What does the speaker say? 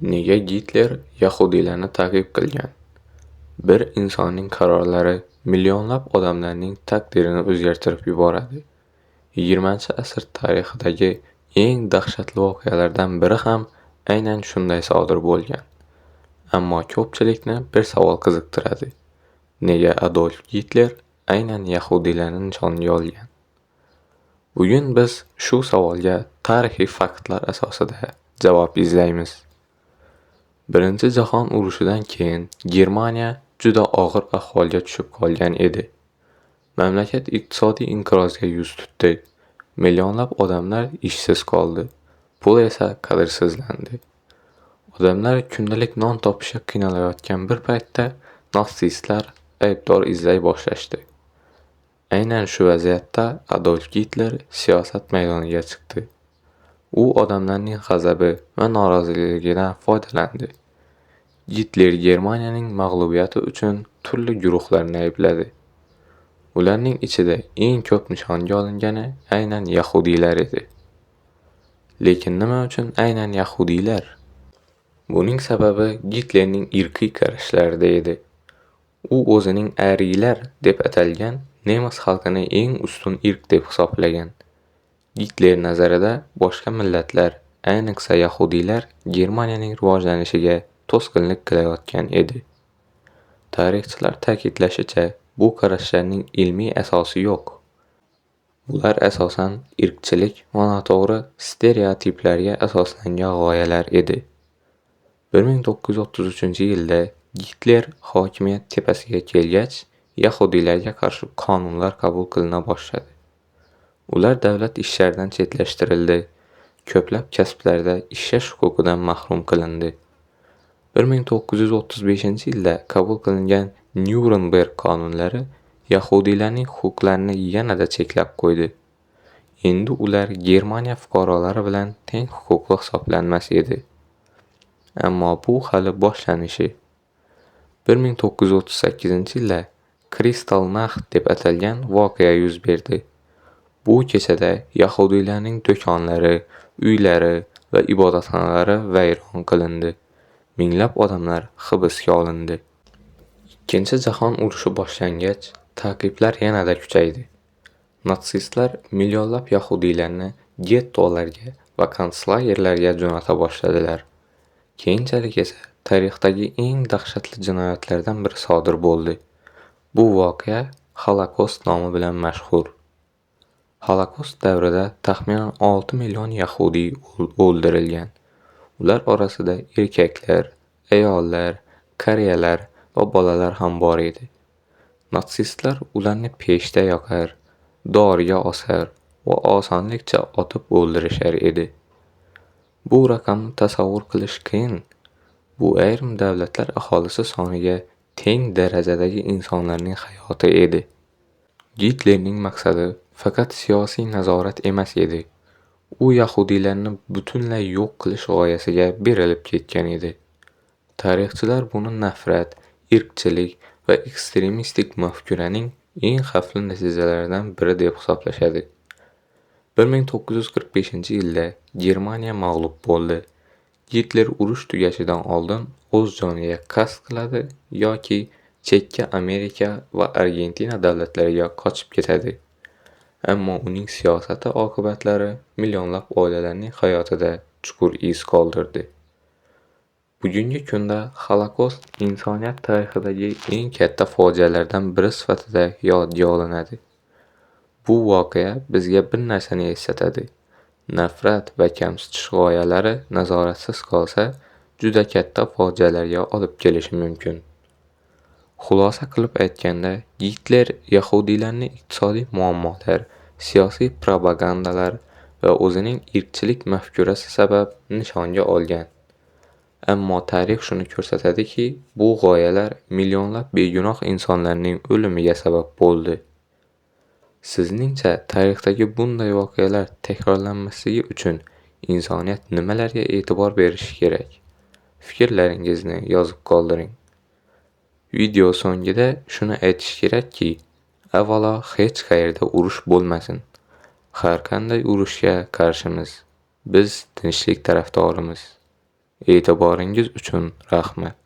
Nega Gitler yahudiylarni ta'qib qilgan? Bir insonning qarorlari millionlab odamlarning taqdirini o'zgartirib yuboradi. 20-asr tarixidagi eng dahshatli voqealardan biri ham aynan shunday sodir bo'lgan. Ammo ko'pchilikni bir savol qiziqtiradi. Nega Adolf Gitler aynan yahudiylarni nishonga olgan? Bugun biz shu savolga tarixiy faktlar asosida javob izlaymiz. Birinchi jahon urushidan keyin Germaniya juda og'ir ahvolga tushib qolgan edi. Mamlakat iqtisodiy inqirozga yuz tutdi. Millionlab odamlar ishsiz qoldi. Pul esa qadrsizlandi. Odamlar kundalik non topishga qiynalayotgan bir paytda natsistlar aybdor izlay boshlashdi. Aynan shu vaziyatda Adolf Gitler siyosat maydoniga chiqdi. U odamlarning g'azabi va noroziligidan foydalandi. Gitler Germaniyaning mag'lubiyati uchun turli guruhlarni aybladi. Ularning ichida eng ko'p nishonga olingani aynan yahudiylar edi. Lekin nima uchun aynan yahudiylar? Buning sababi Gitlerning irqiy qarashlarida edi. U o'zining ariylar deb atalgan nemis xalqini eng ustun irq deb hisoblagan. Gitler nazarida boshqa millatlar, ayniqsa yahudiylar Germaniyaning rivojlanishiga to'sqinlik qilayotgan edi. Tarixchilar ta'kidlashicha, bu qarashlarning ilmiy asosi yo'q. Bular asosan irqchilik va noto'g'ri stereotiplarga asoslangan g'oyalar edi. 1933-yilda Gitler hokimiyat tepasiga kelgach, yahudiylarga qarshi qonunlar qabul qilina boshladi. Ular davlat ishlaridan chetlashtirildi. Ko'plab kasblarda ishlash huquqidan mahrum qilindi. 1935-yilda qabul qilingan Nyurenberg qonunlari yahudiylarning huquqlarini yanada cheklab qo'ydi. Endi ular Germaniya fuqarolari bilan teng huquqli hisoblanmas edi. Ammo bu hali boshlanishi. 1938-yilda Kristallnacht deb atalgan voqea yuz berdi. Bu kechada yahudiylarning do'konlari, uylari va ibodatxonalari vayron qilindi. Minglab odamlar hibsga olindi. Ikkinchi jahon urushi boshlangach, ta'qiblar yanada kuchaydi. Natsistlar millionlab yahudiylarni gettolarga va konslagerlarga jo'nata boshladilar. Keyinchalik esa tarixdagi eng dahshatli jinoyatlardan biri sodir bo'ldi. Bu voqea Holokost nomi bilan mashhur. Holokost davrida taxminan 6 million yahudiy o'ldirilgan. Ular orasida erkaklar, ayollar, qariyalar va bolalar ham bor edi. Natsistlar ularni peshda yoqar, doriga osar va osonlikcha otib o'ldirishar edi. Bu raqamni tasavvur qilish qiyin. Bu ayrim davlatlar aholisi soniga teng darajadagi insonlarning hayoti edi. Gitlerning maqsadi faqat siyosiy nazorat emas edi. U yahudiylarni butunlay yo'q qilish g'oyasiga berilib ketgan edi. Tarixchilar buni nafrat, irqchilik va ekstremistik mafkuraning eng xavfli natijalaridan biri deb hisoblashadi. 1945-yilda Germaniya mag'lub bo'ldi. Gitler urush tugashidan oldin o'z joniga qasd qiladi yoki chekka Amerika va Argentina davlatlariga qochib ketadi. Ammo uning siyosati oqibatlari millionlab oilalarning hayotida chuqur iz qoldirdi. Bugungi kunda Holokost insoniyat tarixidagi eng katta fojialardan biri sifatida yodga olinadi. Bu voqea bizga bir narsani eslatadi. Nafrat va kamsitish g'oyalari nazoratsiz qolsa, juda katta fojialarga olib kelishi mumkin. Xulosa qilib aytganda, Gitler yahudiylarni iqtisodiy muammolar, siyosiy propagandalar va o'zining irqchilik mafkurasi sabab nishonga olgan. Ammo tarix shuni ko'rsatadiki, bu g'oyalar millionlab begunoh insonlarning o'limiga sabab bo'ldi. Sizningcha tarixdagi bunday voqealar takrorlanmasligi uchun insoniyat nimalarga e'tibor berishi kerak? Fikrlaringizni yozib qoldiring. Video so'ngida shuni aytish kerakki, avvalo hech qayerda urush bo'lmasin. Har qanday urushga qarshimiz. Biz tinchlik tarafdorimiz. E'tiboringiz uchun rahmat.